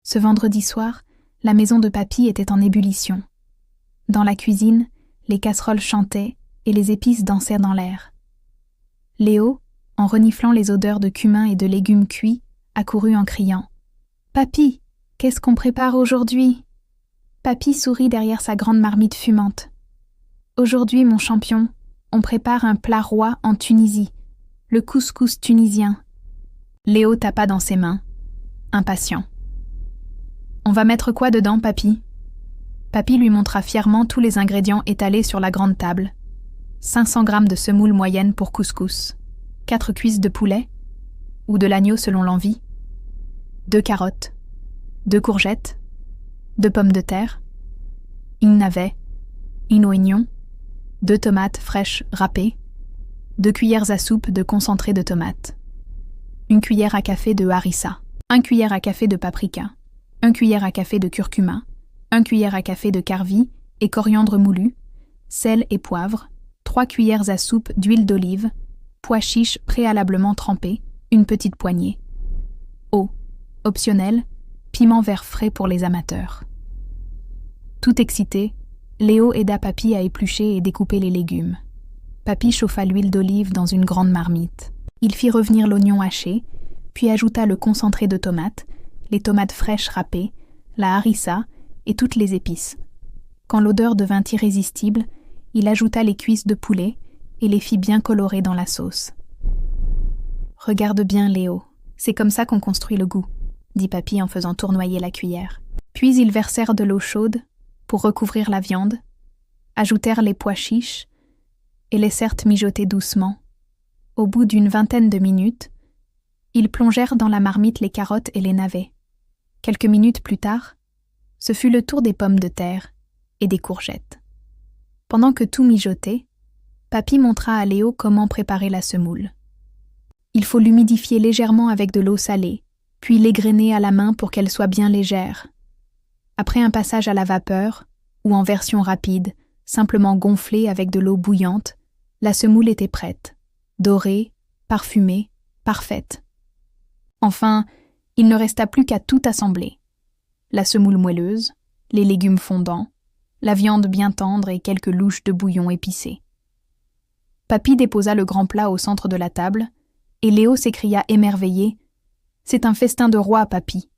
Ce vendredi soir, la maison de Papy était en ébullition. Dans la cuisine, les casseroles chantaient et les épices dansaient dans l'air. Léo, en reniflant les odeurs de cumin et de légumes cuits, accourut en criant « Papy, qu'est-ce qu'on prépare aujourd'hui ?» Papy sourit derrière sa grande marmite fumante. « Aujourd'hui, mon champion, on prépare un plat roi en Tunisie, le couscous tunisien. » Léo tapa dans ses mains, impatient. « On va mettre quoi dedans, Papy ?» Papy lui montra fièrement tous les ingrédients étalés sur la grande table. 500 grammes de semoule moyenne pour couscous, 4 cuisses de poulet, ou de l'agneau selon l'envie, 2 carottes, 2 courgettes, 2 pommes de terre, une navet, un oignon, 2 tomates fraîches râpées, 2 cuillères à soupe de concentré de tomates, 1 cuillère à café de harissa, 1 cuillère à café de paprika, 1 cuillère à café de curcuma, 1 cuillère à café de carvi et coriandre moulu, sel et poivre, 3 cuillères à soupe d'huile d'olive, pois chiches préalablement trempés, une petite poignée. Eau, optionnel, piment vert frais pour les amateurs. Tout excité, Léo aida Papy à éplucher et découper les légumes. Papy chauffa l'huile d'olive dans une grande marmite. Il fit revenir l'oignon haché, puis ajouta le concentré de tomates, les tomates fraîches râpées, la harissa et toutes les épices. Quand l'odeur devint irrésistible, il ajouta les cuisses de poulet et les fit bien colorer dans la sauce. « Regarde bien, Léo, c'est comme ça qu'on construit le goût, » dit Papy en faisant tournoyer la cuillère. Puis ils versèrent de l'eau chaude pour recouvrir la viande, ajoutèrent les pois chiches et laissèrent mijoter doucement. Au bout d'une vingtaine de minutes, ils plongèrent dans la marmite les carottes et les navets. Quelques minutes plus tard, ce fut le tour des pommes de terre et des courgettes. Pendant que tout mijotait, Papy montra à Léo comment préparer la semoule. Il faut l'humidifier légèrement avec de l'eau salée, puis l'égrener à la main pour qu'elle soit bien légère. Après un passage à la vapeur, ou en version rapide, simplement gonflée avec de l'eau bouillante, la semoule était prête, dorée, parfumée, parfaite. Enfin, il ne resta plus qu'à tout assembler. La semoule moelleuse, les légumes fondants, la viande bien tendre et quelques louches de bouillon épicé. Papy déposa le grand plat au centre de la table, et Léo s'écria émerveillé « C'est un festin de roi, Papy !»